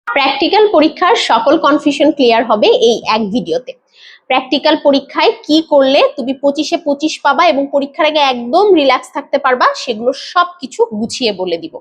Practical পরীক্ষার সকল confusion clear হবে এই এক ভিডিওতে। প্র্যাকটিক্যাল পরীক্ষায় কি করলে তুমি 25-এ 25 পাবা এবং পরীক্ষার আগে একদম রিল্যাক্স থাকতে পারবা সেগুলো সবকিছু গুছিয়ে বলে দিব।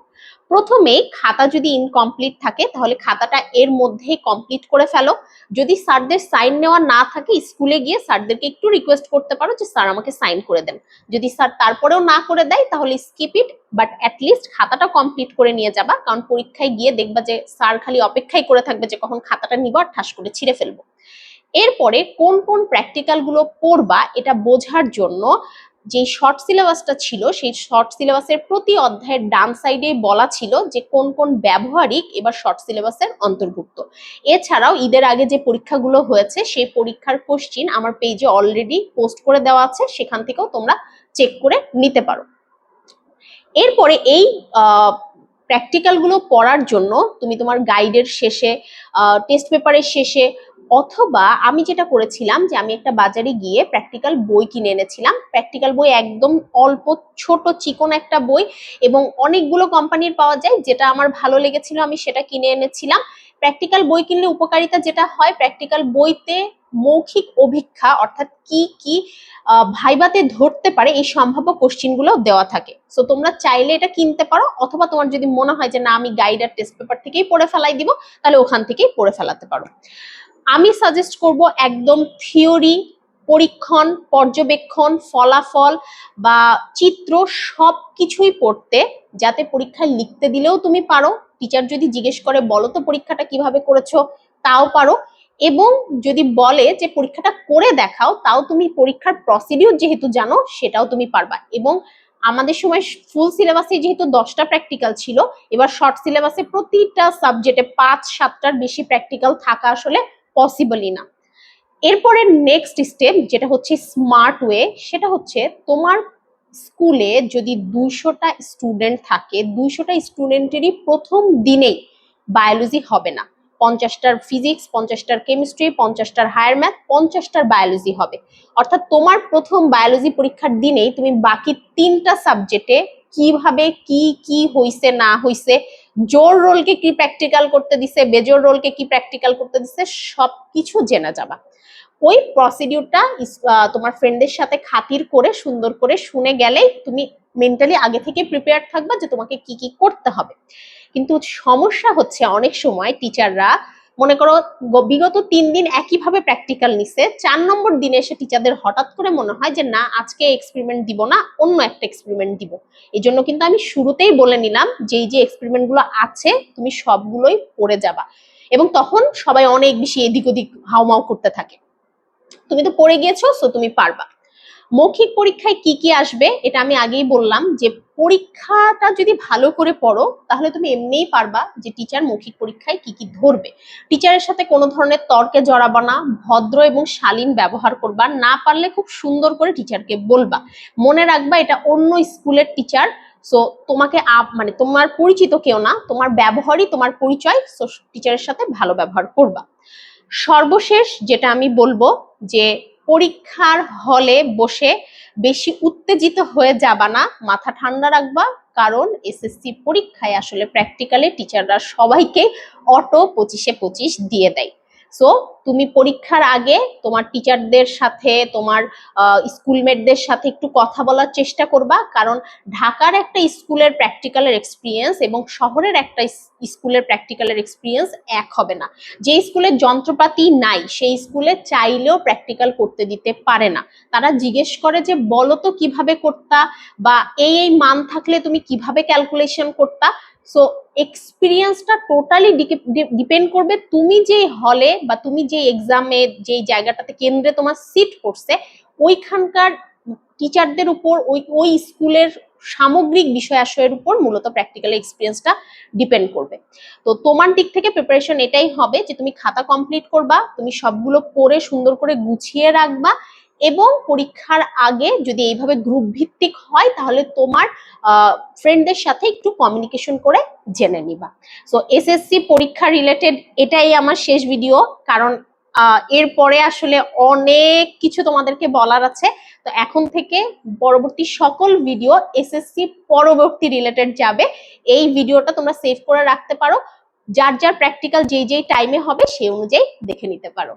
প্রথমে খাতা যদি ইনকমপ্লিট থাকে তাহলে খাতাটা এর মধ্যেই কমপ্লিট করে ফেলো। যদি স্যারদের সাইন নেওয়া না থাকে স্কুলে গিয়ে স্যারদেরকে একটু রিকোয়েস্ট করতে পারো যে স্যার আমাকে সাইন করে দেন। যদি স্যার তারপরেও না করে দেয় তাহলে স্কিপ ইট, বাট অ্যাটলিস্ট খাতাটা কমপ্লিট করে নিয়ে যাবা, কারণ পরীক্ষায় গিয়ে দেখবা যে স্যার খালি অপেক্ষাই করে থাকবে যে কখন খাতাটা নিব আর ঠাস করে ছিঁড়ে ফেলবো। এরপরে কোন কোন প্র্যাকটিক্যাল গুলো পড়বা এটা বোঝার জন্য যে শর্ট সিলেবাসটা ছিল সেই শর্ট সিলেবাসের প্রতি অধ্যায়ের ডান সাইডে বলা ছিল যে কোন কোন ব্যবহারিক এবার শর্ট সিলেবাসের অন্তর্ভুক্ত। এছাড়াও ঈদের আগে যে পরীক্ষাগুলো হয়েছে সেই পরীক্ষার কোশ্চিন আমার পেজে অলরেডি পোস্ট করে দেওয়া আছে, সেখান থেকেও তোমরা চেক করে নিতে পারো। এরপরে এই প্র্যাকটিক্যাল গুলো পড়ার জন্য তুমি তোমার গাইডের শেষে, টেস্ট পেপারের শেষে, অথবা আমি যেটা করেছিলাম যে আমি একটা বাজারে গিয়ে প্র্যাকটিক্যাল বই কিনে এনেছিলাম। প্র্যাকটিক্যাল বই একদম অল্প ছোট চিকন একটা বই এবং অনেকগুলো কোম্পানির পাওয়া যায়, যেটা আমার ভালো লেগেছিল আমি সেটা কিনে এনেছিলাম। প্র্যাকটিক্যাল বই কিনলে উপকারিতা যেটা হয়, প্র্যাকটিক্যাল বইতে মৌখিক অভিক্ষা অর্থাৎ কি কি ভাইবাতে ধরতে পারে এই সম্ভাব্য কোশ্চিন গুলো দেওয়া থাকে। সো তোমরা চাইলে এটা কিনতে পারো, অথবা তোমার যদি মনে হয় যে না আমি গাইড আর টেস্ট পেপার থেকেই পড়ে ফেলাই দিব তাহলে ওখান থেকেই পড়ে ফেলাতে পারো। আমি সাজেস্ট করব একদম থিওরি, পরীক্ষণ, পর্যবেক্ষণ, ফলাফল বা চিত্র সবকিছুই পড়তে, যাতে পরীক্ষায় লিখতে দিলেও তুমি পারো, টিচার যদি জিজ্ঞেস করে বলো তো পরীক্ষাটা কিভাবে করেছো তাও পারো, এবং যদি বলে যে পরীক্ষাটা করে দেখাও তাও তুমি পরীক্ষার প্রসিডিউর যেহেতু জানো সেটাও তুমি পারবা। এবং আমাদের সময় ফুল সিলেবাসে যেহেতু 10টা প্র্যাকটিক্যাল ছিল, এবার শর্ট সিলেবাসে প্রতিটা সাবজেক্টে 5-7টার বেশি প্র্যাকটিক্যাল থাকা আসলে পসিবলই না। এরপরে নেক্সট স্টেপ যেটা হচ্ছে স্মার্ট ওয়ে, সেটা হচ্ছে তোমার স্কুলে যদি 200টা স্টুডেন্ট থাকে, 200টা স্টুডেন্টেরই প্রথম দিনেই বায়োলজি হবে না। 50টার ফিজিক্স, 50টার কেমিস্ট্রি, 50টার হায়ার ম্যাথ, 50টার বায়োলজি হবে। অর্থাৎ তোমার প্রথম বায়োলজি পরীক্ষার দিনেই তুমি বাকি 3টা সাবজেক্টে কিভাবে কি কি হইছে না হইছে, জোর রোলকে কি প্র্যাকটিক্যাল করতে দিছে, বেজোর রোলকে কি প্র্যাকটিক্যাল করতে দিছে, সবকিছু জেনে যাবা। ওই প্রসিডিউরটা তোমার ফ্রেন্ডদের সাথে খাতির করে সুন্দর করে শুনে গেলেই তুমি মেন্টালি আগে থেকে প্রিপেয়ার থাকবা যে তোমাকে কি কি করতে হবে। কিন্তু সমস্যা হচ্ছে অনেক সময় টিচাররা মনে করো বিগত 3 দিন একইভাবে প্র্যাকটিক্যাল নিছে, 4 নম্বর দিনে এসে টিচারদের হঠাৎ করে মনে হয় যে না আজকে এক্সপেরিমেন্ট দিব না, অন্য একটা এক্সপেরিমেন্ট দিব। এই জন্য কিন্তু আমি শুরুতেই বলে নিলাম যে এই যে এক্সপেরিমেন্ট গুলো আছে তুমি সবগুলোই পড়ে যাবা, এবং তখন সবাই অনেক বেশি এদিক ওদিক হাউমাউ করতে থাকে। তুমি তো পড়ে গিয়েছো, সো তুমি পারবা। মৌখিক পরীক্ষায় কি কি আসবে এটা আমি আগেই বললাম যে পরীক্ষাটা যদি ভালো করে পড়ো তাহলে তুমি এমনিই পারবা যে টিচার মৌখিক পরীক্ষায় কি কি ধরবে। টিচারের সাথে কোনো ধরনের তর্কে জড়াবা না, ভদ্র এবং শালীন ব্যবহার করবা, না পারলে খুব সুন্দর করে টিচারকে বলবা। মনে রাখবা এটা অন্য স্কুলের টিচার, সো তোমাকে মানে তোমার পরিচিত কেউ না, তোমার ব্যবহারই তোমার পরিচয়, সো টিচারের সাথে ভালো ব্যবহার করবা। সর্বশেষ যেটা আমি বলবো যে পরীক্ষার হলে বসে বেশি উত্তেজিত হয়ে যাবা না, মাথা ঠান্ডা রাখবা, কারণ এসএসসি পরীক্ষায় আসলে প্র্যাকটিক্যালি টিচাররা সবাইকে অটো 25-এ 25 দিয়ে দেয়। সো তুমি পরীক্ষার আগে তোমার টিচারদের সাথে, তোমার স্কুলমেটদের সাথে একটু কথা বলার চেষ্টা করবা, কারণ ঢাকার একটা স্কুলের প্র্যাকটিক্যালের এক্সপিরিয়েন্স এবং শহরের একটা স্কুলের প্র্যাকটিক্যালের এক্সপিরিয়েন্স এক হবে না। যে স্কুলের যন্ত্রপাতি নাই সেই স্কুলে চাইলেও প্র্যাকটিক্যাল করতে দিতে পারে না। তারা জিজ্ঞেস করে যে বলো তো কিভাবে করতা, বা এই মান থাকলে তুমি কিভাবে ক্যালকুলেশন করতা। সো এক্সপিরিয়েন্সটা টোটালি ডিপেন্ড করবে তুমি যে হলে বা তুমি যে এক্সামে যে জায়গাটাতে কেন্দ্রে তোমার সিট পড়ছে ওইখানকার টিচারদের উপর, ওই স্কুলের সামগ্রিক বিষয় আশয়ের উপর মূলত প্র্যাকটিক্যাল এক্সপিরিয়েন্সটা ডিপেন্ড করবে। তো তোমার দিক থেকে প্রিপারেশন এটাই হবে যে তুমি খাতা কমপ্লিট করবা, তুমি সবগুলো পড়ে সুন্দর করে গুছিয়ে রাখবা, এবং পরীক্ষার আগে যদি এইভাবে গ্রুপ ভিত্তিক হয় তাহলে তোমার ফ্রেন্ডদের সাথে একটু কমিউনিকেশন করে জেনে নিবা। সো এসএসসি পরীক্ষা রিলেটেড এটাই আমার শেষ ভিডিও, কারণ এরপরে আসলে অনেক কিছু তোমাদেরকে বলার আছে। তো এখন থেকে পরবর্তী সকল ভিডিও এসএসসি পরবর্তী রিলেটেড যাবে। এই ভিডিওটা তোমরা সেভ করে রাখতে পারো। যার যার প্র্যাকটিক্যাল যেই যেই টাইমে হবে সেই অনুযায়ী দেখে নিতে পারো।